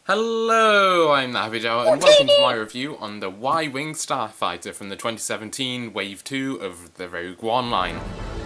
Hello, I'm TheHappyJawah, and welcome to my review on the Y-Wing Starfighter from the 2017 Wave 2 of the Rogue One line.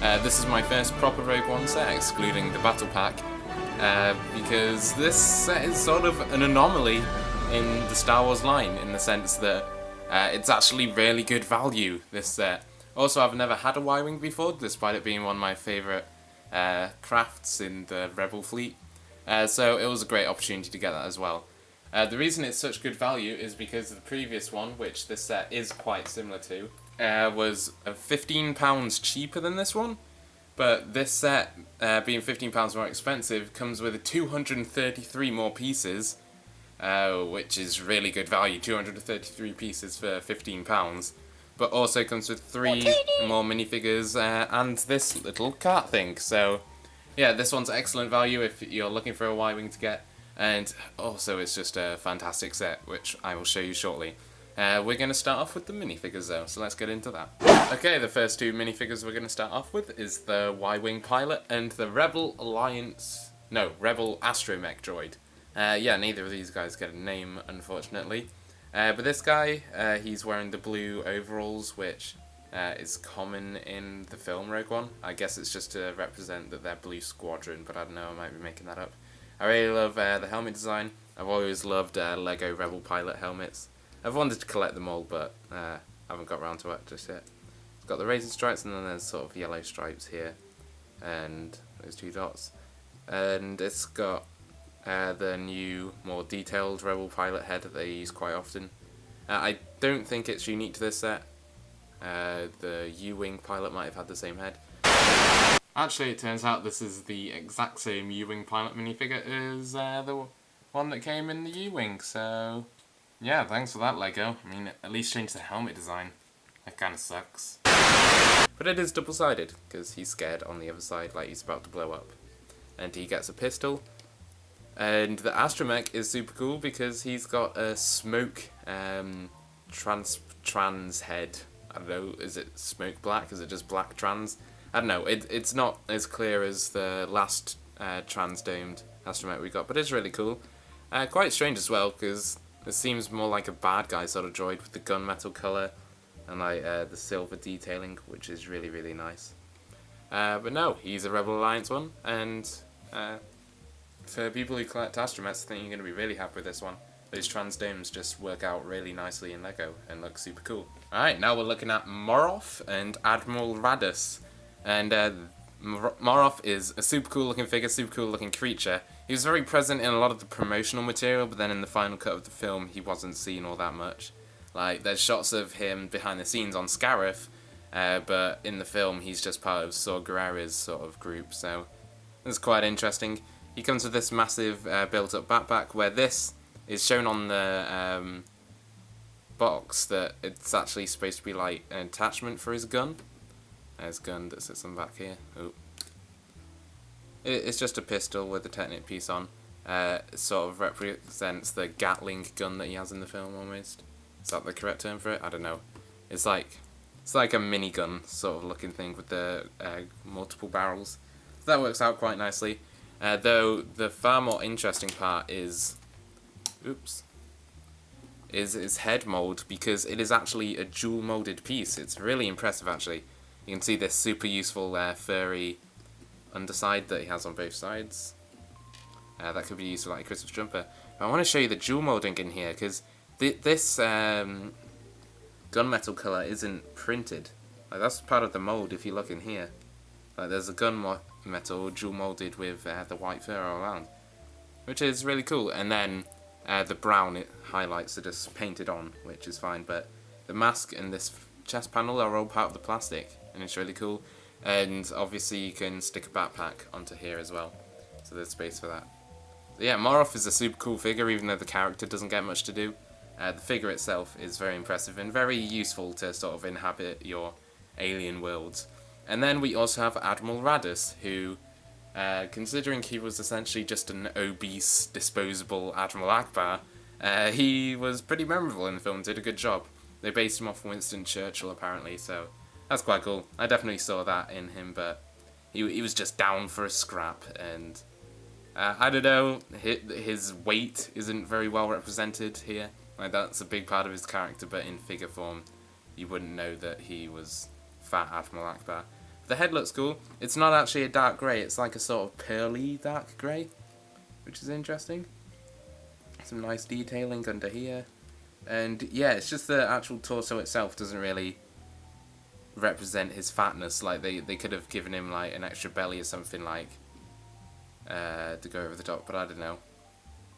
This is my first proper Rogue One set, excluding the Battle Pack, because this set is sort of an anomaly in the Star Wars line, in the sense that it's actually really good value, this set. Also, I've never had a Y-Wing before, despite it being one of my favourite crafts in the Rebel fleet. So it was a great opportunity to get that as well. The reason it's such good value is because the previous one, which this set is quite similar to, was £15 cheaper than this one. But this set, being £15 more expensive, comes with 233 more pieces, which is really good value, 233 pieces for £15. But also comes with 3 more minifigures and this little cart thing, so yeah, this one's excellent value if you're looking for a Y-Wing to get, and also it's just a fantastic set, which I will show you shortly. We're going to start off with the minifigures though, so let's get into that. Okay, the first two minifigures we're going to start off with is the Y-Wing pilot and the Rebel Astromech droid. Yeah, neither of these guys get a name, unfortunately. But this guy, he's wearing the blue overalls, which is common in the film Rogue One. I guess it's just to represent that they're Blue Squadron, but I don't know, I might be making that up. I really love the helmet design. I've always loved Lego Rebel pilot helmets. I've wanted to collect them all, but I haven't got around to it just yet. It's got the raisin stripes, and then there's sort of yellow stripes here, and those 2 dots. And it's got the new, more detailed Rebel pilot head that they use quite often. I don't think it's unique to this set. The U-Wing pilot might have had the same head. Actually, it turns out this is the exact same U-Wing pilot minifigure as the one that came in the U-Wing, so yeah, thanks for that, Lego. I mean, at least change the helmet design. That kinda sucks. But it is double-sided, because he's scared on the other side like he's about to blow up. And he gets a pistol. And the Astromech is super cool because he's got a smoke trans head. I don't know, is it smoke black? Is it just black trans? I don't know, it's not as clear as the last trans-domed Astromech we got, but it's really cool. Quite strange as well, because it seems more like a bad guy sort of droid with the gunmetal colour and like the silver detailing, which is really, really nice. But no, he's a Rebel Alliance one, and for people who collect Astromechs, I think you're going to be really happy with this one. Those trans-domes just work out really nicely in Lego and look super cool. Alright, now we're looking at Moroff and Admiral Raddus. And Moroff is a super cool looking figure, super cool looking creature. He was very present in a lot of the promotional material, but then in the final cut of the film he wasn't seen all that much. Like, there's shots of him behind the scenes on Scarif, but in the film he's just part of Saw Gerrera's sort of group, so it's quite interesting. He comes with this massive built-up backpack, where this is shown on the box that it's actually supposed to be like an attachment for his gun. His gun that sits on the back here. Oh. It's just a pistol with a Technic piece on. It sort of represents the Gatling gun that he has in the film almost. Is that the correct term for it? I don't know. It's like a minigun sort of looking thing with the multiple barrels. So that works out quite nicely. Though the far more interesting part is his head mold, because it is actually a dual molded piece. It's really impressive actually. You can see this super useful furry underside that he has on both sides. That could be used for like a Christmas jumper. But I want to show you the dual molding in here, because this gunmetal colour isn't printed. Like, that's part of the mold if you look in here. Like, there's a gunmetal dual molded with the white fur all around, which is really cool. And then the brown highlights are just painted on, which is fine. But the mask and this chest panel are all part of the plastic, and it's really cool. And obviously you can stick a backpack onto here as well, so there's space for that. Yeah, Moroff is a super cool figure, even though the character doesn't get much to do. The figure itself is very impressive and very useful to sort of inhabit your alien worlds. And then we also have Admiral Raddus, who, considering he was essentially just an obese, disposable Admiral Akbar, he was pretty memorable in the film, did a good job. They based him off Winston Churchill apparently, so that's quite cool. I definitely saw that in him, but he was just down for a scrap, and I don't know, his weight isn't very well represented here. Like, that's a big part of his character, but in figure form, you wouldn't know that he was Fat Admiral Akbar. The head looks cool. It's not actually a dark grey, it's like a sort of pearly dark grey, which is interesting. Some nice detailing under here. And yeah, it's just the actual torso itself doesn't really represent his fatness. Like, they could have given him like an extra belly or something, like to go over the top, but I don't know.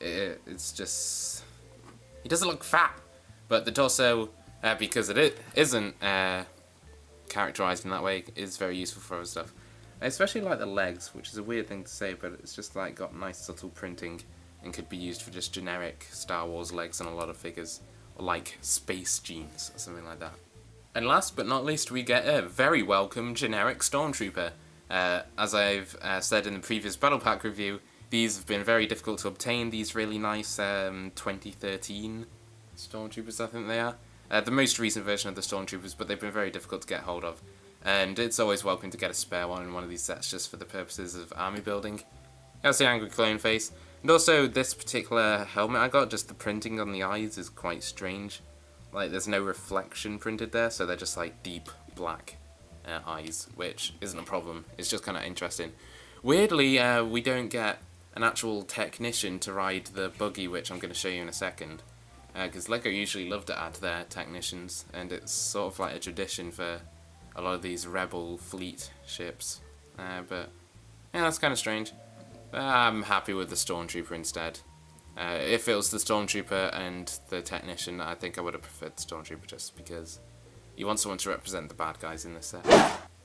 It's just, he doesn't look fat. But the torso, because it isn't characterized in that way, is very useful for other stuff. I especially like the legs, which is a weird thing to say, but it's just like got nice subtle printing and could be used for just generic Star Wars legs on a lot of figures, or like space jeans or something like that. And last but not least, we get a very welcome generic Stormtrooper. As I've said in the previous Battle Pack review, these have been very difficult to obtain, these really nice 2013 Stormtroopers, I think they are. The most recent version of the Stormtroopers, but they've been very difficult to get hold of. And it's always welcome to get a spare one in one of these sets just for the purposes of army building. That's the angry clone face. And also this particular helmet I got, just the printing on the eyes is quite strange. Like, there's no reflection printed there, so they're just like deep black eyes, which isn't a problem. It's just kind of interesting. Weirdly, we don't get an actual technician to ride the buggy, which I'm going to show you in a second. Because LEGO usually love to add their technicians, and it's sort of like a tradition for a lot of these Rebel fleet ships. But yeah, that's kind of strange. I'm happy with the Stormtrooper instead. If it was the Stormtrooper and the technician, I think I would have preferred the Stormtrooper just because you want someone to represent the bad guys in this set.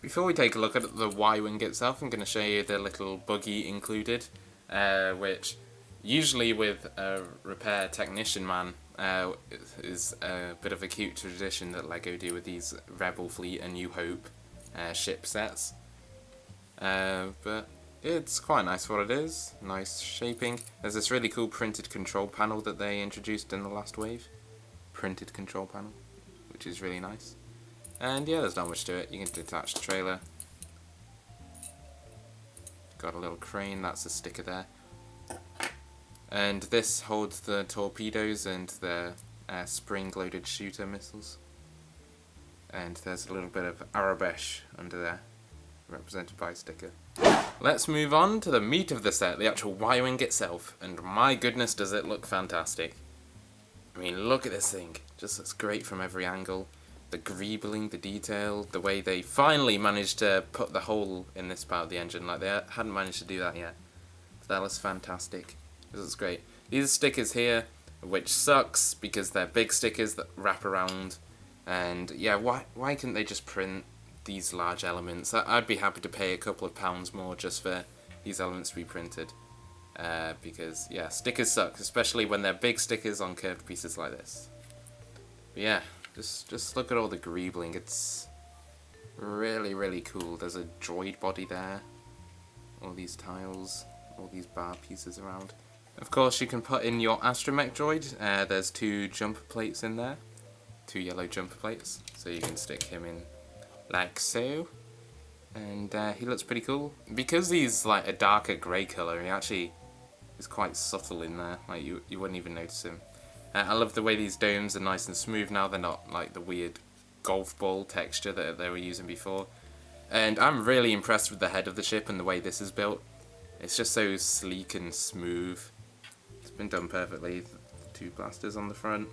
Before we take a look at the Y-Wing itself, I'm going to show you the little buggy included, which usually with a repair technician man is a bit of a cute tradition that LEGO do with these Rebel Fleet and New Hope ship sets. But it's quite nice for what it is, nice shaping. There's this really cool printed control panel that they introduced in the last wave. Printed control panel, which is really nice. And yeah, there's not much to it. You can detach the trailer. Got a little crane, that's a sticker there. And this holds the torpedoes and the spring-loaded shooter missiles. And there's a little bit of Arabesh under there, represented by a sticker. Let's move on to the meat of the set, the actual Y-Wing itself, and my goodness does it look fantastic. I mean, look at this thing, just looks great from every angle. The greebling, the detail, the way they finally managed to put the hole in this part of the engine, like they hadn't managed to do that yet. So that looks fantastic, this looks great. These are stickers here, which sucks because they're big stickers that wrap around, and yeah, why couldn't they just print these large elements? I'd be happy to pay a couple of pounds more just for these elements to be printed, because yeah, stickers suck, especially when they're big stickers on curved pieces like this. But yeah, just look at all the greebling, it's really cool. There's a droid body there, all these tiles, all these bar pieces around. Of course you can put in your astromech droid, there's 2 jumper plates in there, 2 yellow jumper plates, so you can stick him in like so, and he looks pretty cool. Because he's like a darker grey colour, he actually is quite subtle in there, like you wouldn't even notice him. I love the way these domes are nice and smooth now, they're not like the weird golf ball texture that they were using before. And I'm really impressed with the head of the ship and the way this is built. It's just so sleek and smooth. It's been done perfectly. 2 blasters on the front.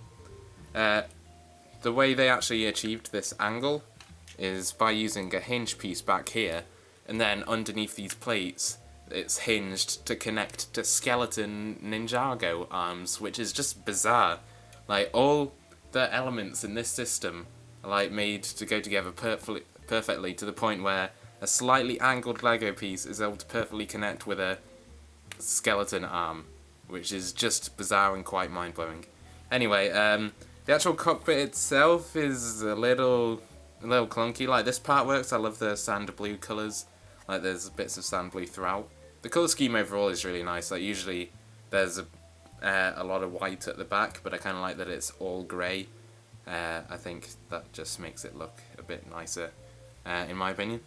The way they actually achieved this angle is by using a hinge piece back here, and then underneath these plates it's hinged to connect to skeleton Ninjago arms, which is just bizarre. Like, all the elements in this system are like made to go together perfectly to the point where a slightly angled Lego piece is able to perfectly connect with a skeleton arm, which is just bizarre and quite mind-blowing. Anyway, the actual cockpit itself is a little clunky. Like, this part works, I love the sand blue colours, like there's bits of sand blue throughout. The colour scheme overall is really nice, like usually there's a lot of white at the back, but I kind of like that it's all grey. I think that just makes it look a bit nicer, in my opinion.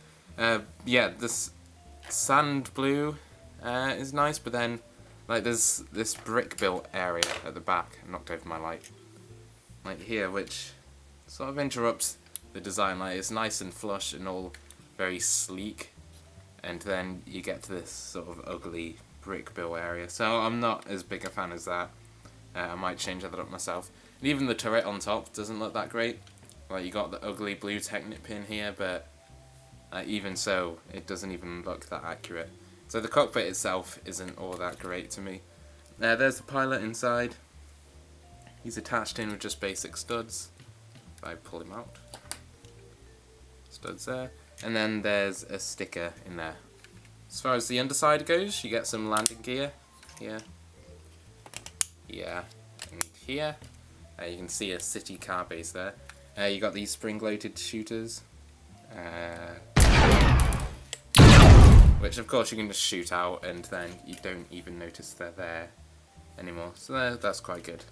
Yeah, this sand blue is nice, but then like there's this brick built area at the back. I knocked over my light. Like here, which sort of interrupts the design. Like it's nice and flush and all very sleek, and then you get to this sort of ugly brick built area. So I'm not as big a fan as that. I might change that up myself. And even the turret on top doesn't look that great. Like you got the ugly blue Technic pin here, but even so, it doesn't even look that accurate. So the cockpit itself isn't all that great to me. There's the pilot inside. He's attached in with just basic studs. If I pull him out, studs there, and then there's a sticker in there. As far as the underside goes, you get some landing gear here, and here. You can see a city car base there. You got these spring-loaded shooters, which of course you can just shoot out, and then you don't even notice they're there anymore. So that's quite good.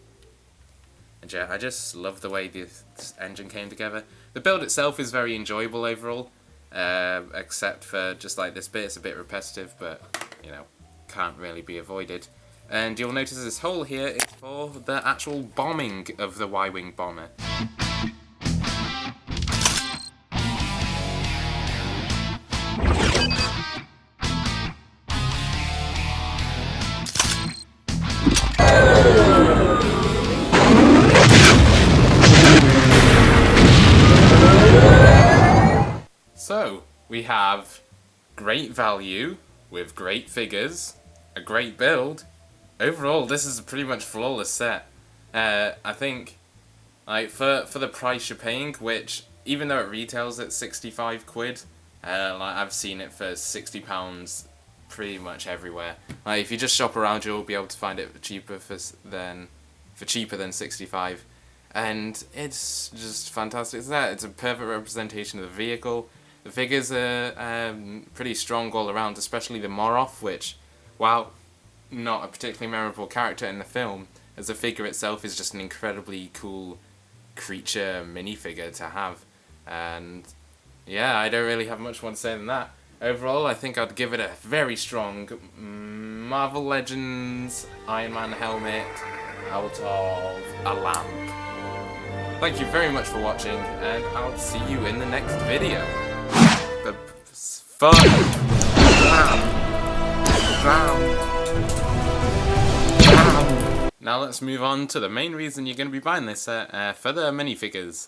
And yeah, I just love the way this engine came together. The build itself is very enjoyable overall, except for just like this bit. It's a bit repetitive, but you know, can't really be avoided. And you'll notice this hole here is for the actual bombing of the Y-Wing bomber. So, we have great value with great figures, a great build. Overall, this is a pretty much flawless set. I think, like for the price you're paying, which even though it retails at 65 quid, like I've seen it for £60 pretty much everywhere. Like if you just shop around, you'll be able to find it cheaper than 65, and it's just fantastic. It's a perfect representation of the vehicle. The figures are pretty strong all around, especially the Moroth, which, while not a particularly memorable character in the film, as a figure itself is just an incredibly cool creature minifigure to have. And yeah, I don't really have much more to say than that. Overall, I think I'd give it a very strong Marvel Legends Iron Man helmet out of a lamp. Thank you very much for watching, and I'll see you in the next video. The fun! Now let's move on to the main reason you're going to be buying this set, for the minifigures.